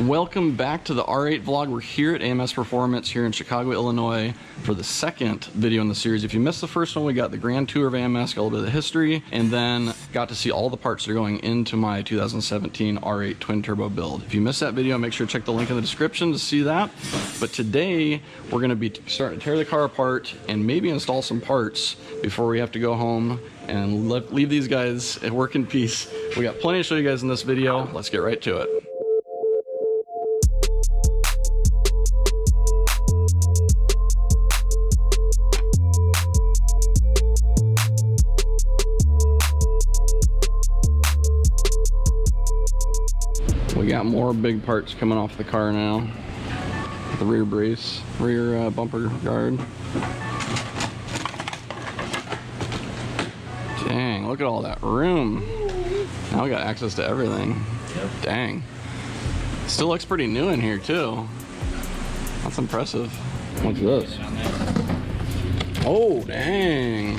Welcome back to the R8 vlog. We're here at AMS Performance here in Chicago, Illinois for the second video in the series. If you missed the first one, we got the grand tour of AMS, got a little bit of the history, and then got to see all the parts that are going into my 2017 R8 twin turbo build. If you missed that video, make sure to check the link in the description to see that. But today, we're gonna be starting to tear the car apart and maybe install some parts before we have to go home and leave these guys at work in peace. We got plenty to show you guys in this video. Let's get right to it. We got more big parts coming off the car now. The rear brace, rear bumper guard. Dang, look at all that room. Now we got access to everything. Yep. Dang. Still looks pretty new in here too. That's impressive. What's this? Oh, dang.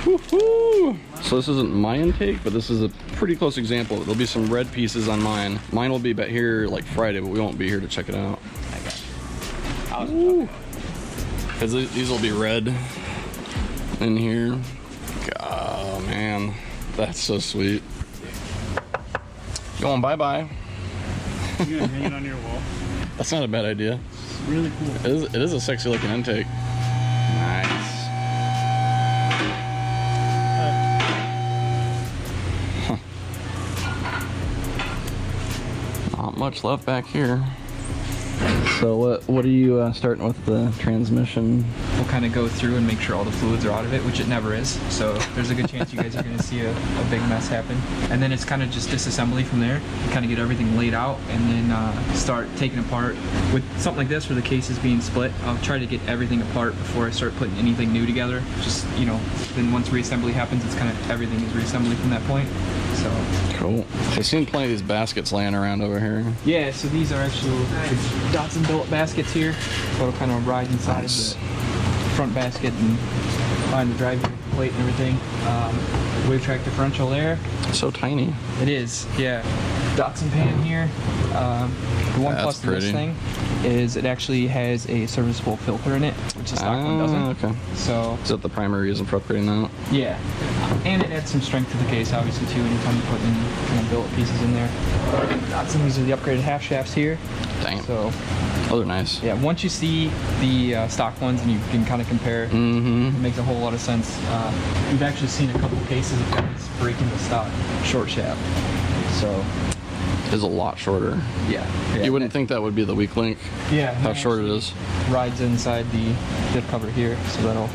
Woohoo! So this isn't my intake, but this is a pretty close example. There'll be some red pieces on mine. Mine will be back here like Friday, but we won't be here to check it out. Because these will be red in here. Oh man, that's so sweet. Going bye-bye. You're gonna hang it on your wall. That's not a bad idea. It's really cool. It is a sexy looking intake. Nice. Not much left back here. So what are you starting with the transmission? We'll kind of go through and make sure all the fluids are out of it, which it never is. So there's a good chance you guys are going to see a big mess happen. And then it's kind of just disassembly from there. Kind of get everything laid out and then start taking apart. With something like this where the case is being split, I'll try to get everything apart before I start putting anything new together. Just, you know, then once reassembly happens, it's kind of everything is reassembly from that point. So cool. I've seen plenty of these baskets laying around over here. Yeah, so these are actual Datsun billet baskets here. So it'll kind of ride inside the front basket and find the drive plate and everything. Wave track differential there. It's so tiny. It is, yeah. Datsun pan here. The one That's plus of this thing is it actually has a serviceable filter in it, which the stock one doesn't. Okay. So is that the primary reason for upgrading that? Yeah, and it adds some strength to the case, obviously too. Anytime you put in kind of billet pieces in there. Datsun, these are the upgraded half shafts here. Dang. So. Oh, they're nice. Yeah, once you see the stock ones and you can kind of compare, it makes a whole lot of sense. We've actually seen a couple cases of guys breaking the stock short shaft. So it is a lot shorter. Yeah. You wouldn't think that would be the weak link. Yeah. How short it is. Rides inside the diff cover here, so that'll.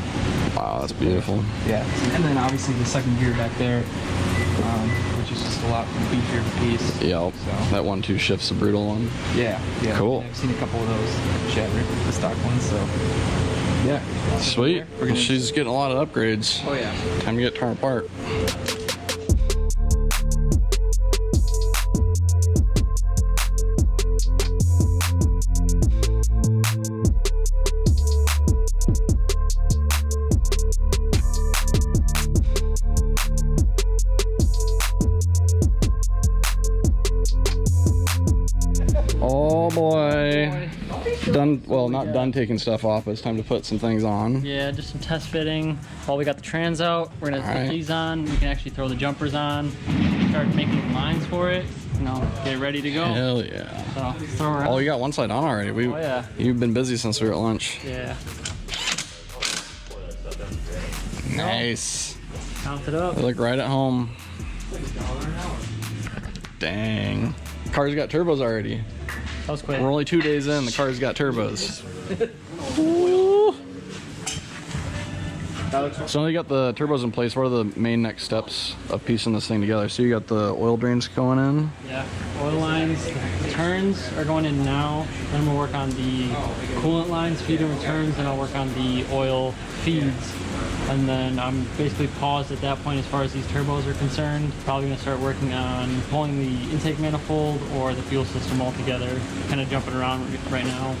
Wow, that's beautiful. Yeah. And then obviously the second gear back there, which is just a lot beefier of a piece. Yep. So. That 1-2 shift's a brutal one. Yeah. Yeah. Cool. I've seen a couple of those shatter, the stock ones. So. Yeah. Sweet. She's getting a lot of upgrades. Oh yeah. Time to get torn apart. Oh boy. Done, well, not done taking stuff off, but it's time to put some things on. Yeah, just some test fitting. While we got the trans out, we're gonna put these on. We can actually throw the jumpers on, start making lines for it, you know, get it ready to go. Hell yeah. So, throw her on. Oh, you got one side on already. Oh yeah. You've been busy since we were at lunch. Yeah. Nice. Count it up. They look right at home. Dang. Car's got turbos already. That was quick. We're only 2 days in, the car's got turbos. So now you got the turbos in place. What are the main next steps of piecing this thing together? So you got the oil drains going in. Yeah, oil lines, the turns are going in now. Then we'll work on the coolant lines, feed and returns, and I'll work on the oil feeds. And then I'm basically paused at that point as far as these turbos are concerned. Probably gonna start working on pulling the intake manifold or the fuel system all together. Kind of jumping around right now.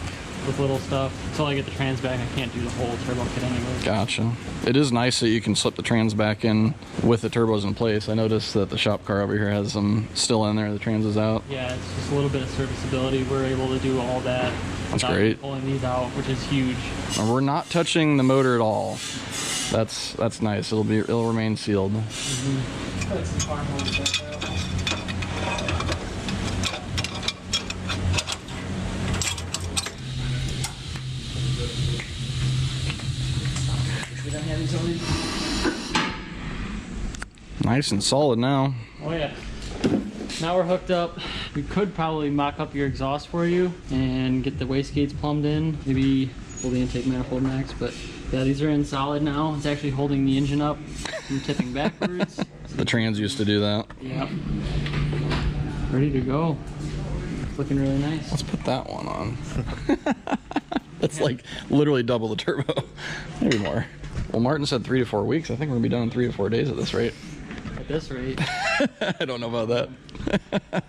with little stuff. Until I get the trans back, I can't do the whole turbo kit anyway. Gotcha. It is nice that you can slip the trans back in with the turbos in place. I noticed that the shop car over here has them still in there. The trans is out. Yeah, it's just a little bit of serviceability. We're able to do all that That's without great. pulling these out, which is huge. And we're not touching the motor at all. That's nice. It'll remain sealed. Put some farm mode stuff out. We don't have these already. Nice and solid now. Oh yeah. Now we're hooked up. We could probably mock up your exhaust for you and get the wastegates plumbed in. Maybe pull the intake manifold next, but yeah, these are in solid now. It's actually holding the engine up from tipping backwards. The trans used to do that. Yep. Ready to go. It's looking really nice. Let's put that one on. That's like literally double the turbo. Maybe more. Well, Martin said 3 to 4 weeks. I think we're gonna be done in 3 to 4 days at this rate. At this rate. I don't know about that.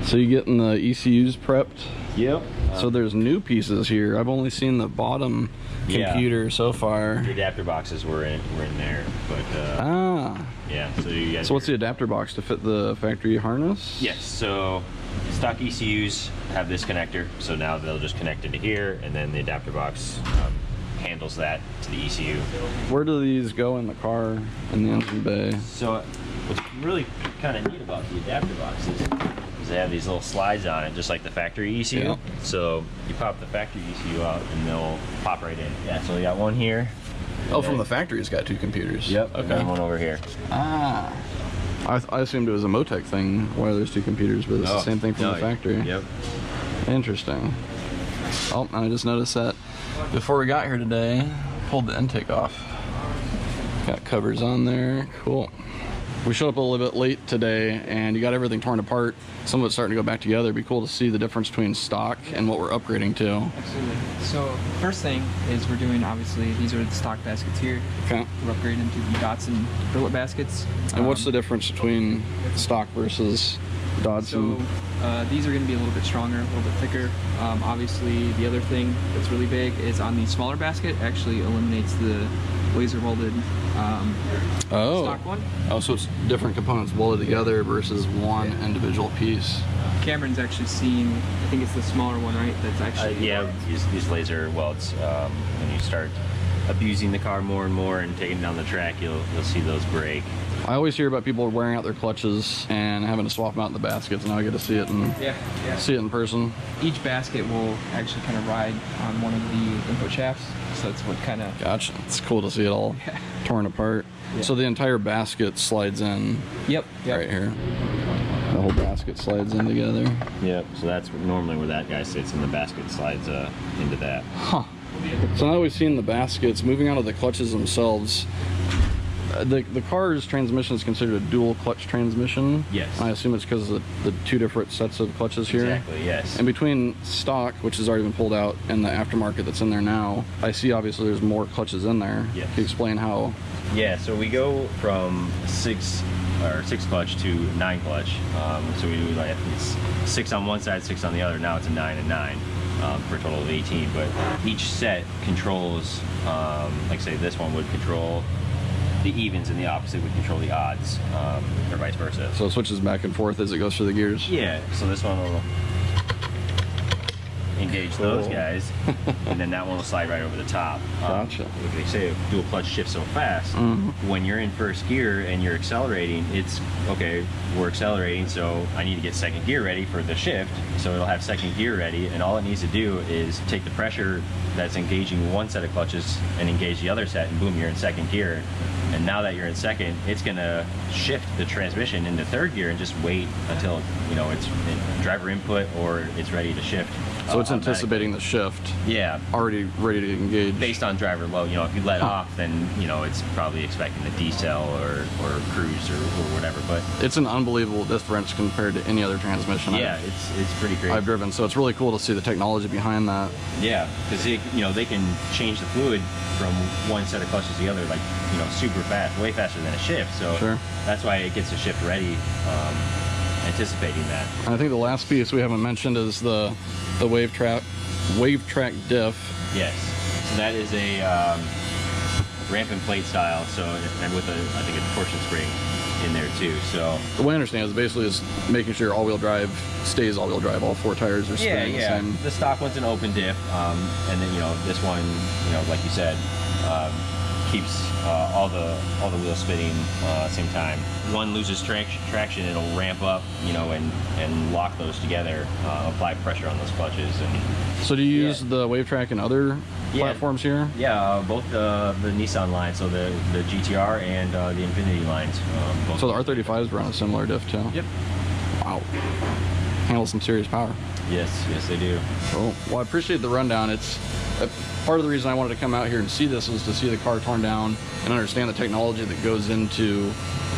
So you getting the ECUs prepped? Yep. So there's new pieces here. I've only seen the bottom computer so far. The adapter boxes were in there, but yeah. So you guys. So what's the adapter box to fit the factory harness? Yes. So stock ECUs have this connector, so now they'll just connect into here, and then the adapter box handles that to the ECU. Where do these go in the car in the engine bay? So what's really kind of neat about the adapter boxes is they have these little slides on it, just like the factory ECU. Yeah. So you pop the factory ECU out, and they'll pop right in. Yeah. So we got one here. Oh, from the factory, it's got 2 computers. Yep. Okay. And then one over here. Ah. I assumed it was a Motec thing, why there's 2 computers, but it's the same thing from the factory. Yep. Interesting. Oh, I just noticed that before we got here today, pulled the intake off. Got covers on there, cool. We showed up a little bit late today and you got everything torn apart. Some of it's starting to go back together. It'd be cool to see the difference between stock and what we're upgrading to. Absolutely. So first thing is we're doing, obviously, these are the stock baskets here. Okay. We're upgrading to the Datsun billet baskets. And what's the difference between stock versus Datsun? So these are going to be a little bit stronger, a little bit thicker. Obviously, the other thing that's really big is on the smaller basket, actually eliminates the laser welded stock one. Oh, so it's different components welded together versus one individual piece. Cameron's actually seen, I think it's the smaller one, right? That's actually Yeah, these laser welds. When you start abusing the car more and more and taking it down the track, you'll see those break. I always hear about people wearing out their clutches and having to swap them out in the baskets. Now I get to see it in person. Each basket will actually kind of ride on one of the input shafts, so that's what kind of. Gotcha. It's cool to see it all torn apart. Yeah. So the entire basket slides in Yep. right here. The whole basket slides in together. Yep. So that's normally where that guy sits, and the basket slides into that. Huh. So now we've seen the baskets moving out of the clutches themselves. The car's transmission is considered a dual clutch transmission. Yes. I assume it's because of the 2 different sets of clutches here. Exactly. Yes. And between stock, which has already been pulled out, and the aftermarket that's in there now, I see obviously there's more clutches in there. Yes. Can you explain how? Yeah. So we go from 6 clutch to 9 clutch. So we do like it's 6 on one side, 6 on the other. Now it's a 9 and 9. For a total of 18, but each set controls, like say this one would control the evens and the opposite would control the odds, or vice versa. So it switches back and forth as it goes through the gears? Yeah, so this one will engage those guys, and then that one will slide right over the top. Gotcha. Like they say, dual clutch shifts so fast. When you're in first gear and you're accelerating, it's okay, we're accelerating, so I need to get second gear ready for the shift. So it'll have second gear ready, and all it needs to do is take the pressure that's engaging one set of clutches and engage the other set, and boom, you're in second gear. And now that you're in second, it's gonna shift the transmission into third gear and just wait until it's in driver input or it's ready to shift. So it's anticipating the shift. Yeah. Already ready to engage. Based on driver load, if you let off, then it's probably expecting a decel or cruise or whatever. But it's an unbelievable difference compared to any other transmission yeah, it's pretty crazy. I've driven. So it's really cool to see the technology behind that. Yeah, because they can change the fluid from one set of clutches to the other, like super fast, way faster than a shift. So Sure. That's why it gets the shift ready. Anticipating that. And I think the last piece we haven't mentioned is the wave trap wave track diff. Yes. So that is a ramp and plate style. So and with I think a torsion spring in there too. So The way I understand is basically is making sure all-wheel drive stays all-wheel drive. All 4 tires are spinning the same. The stock one's an open diff, and then this one, like you said, keeps all the wheels spinning same time. One loses traction, it'll ramp up, and lock those together, apply pressure on those clutches. And So do you use the wave track in other platforms here? Yeah, both the Nissan line, so the GTR and the Infiniti lines. Both. So the R35s run a similar diff too? Yep. Wow. Handle some serious power. Yes, they do. Cool. Well, I appreciate the rundown. It's part of the reason I wanted to come out here and see this was to see the car torn down and understand the technology that goes into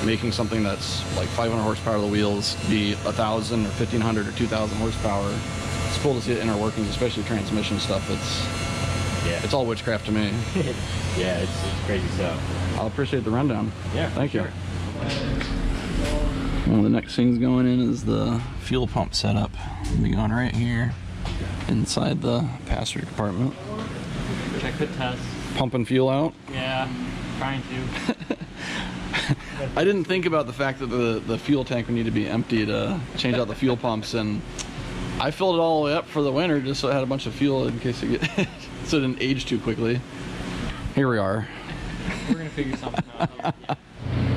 making something that's like 500 horsepower of the wheels be 1,000 or 1,500 or 2,000 horsepower. It's cool to see the inner workings, especially transmission stuff. It's all witchcraft to me. Yeah, it's crazy stuff. I'll appreciate the rundown. Yeah, Thank sure. you. One of the next things going in is the fuel pump setup. It'll be going right here inside the passenger compartment. Check the test. Pumping fuel out. Yeah, trying to. I didn't think about the fact that the fuel tank would need to be empty to change out the fuel pumps, and I filled it all the way up for the winter just so I had a bunch of fuel in case it so it didn't age too quickly. Here we are. We're gonna figure something out.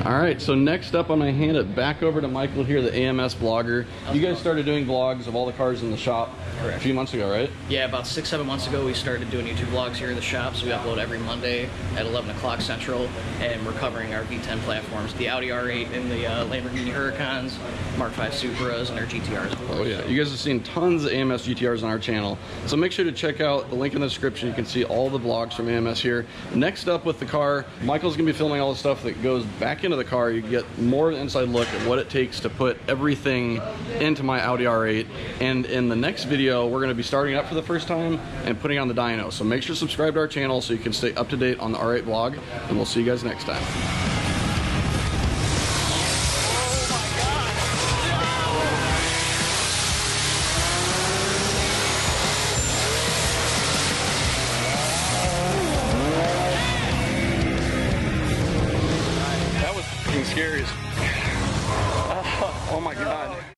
All right, so next up I'm gonna hand it back over to Michael here, the AMS blogger. You guys started doing vlogs of all the cars in the shop a few months ago, right? Yeah, about 6-7 months ago we started doing YouTube vlogs here in the shop, so we upload every Monday at 11 o'clock Central, and we're covering our V10 platforms, the Audi R8 and the Lamborghini Huracans, Mark V Supras, and our GTRs. Oh yeah, you guys have seen tons of AMS GTRs on our channel, so make sure to check out the link in the description. You can see all the vlogs from AMS here. Next up with the car, Michael's gonna be filming all the stuff that goes back into the car. You get more of an inside look at what it takes to put everything into my Audi R8, and in the next video we're going to be starting up for the first time and putting on the dyno. So make sure to subscribe to our channel so you can stay up to date on the R8 vlog, and we'll see you guys next time. That was fucking scary. Oh my god.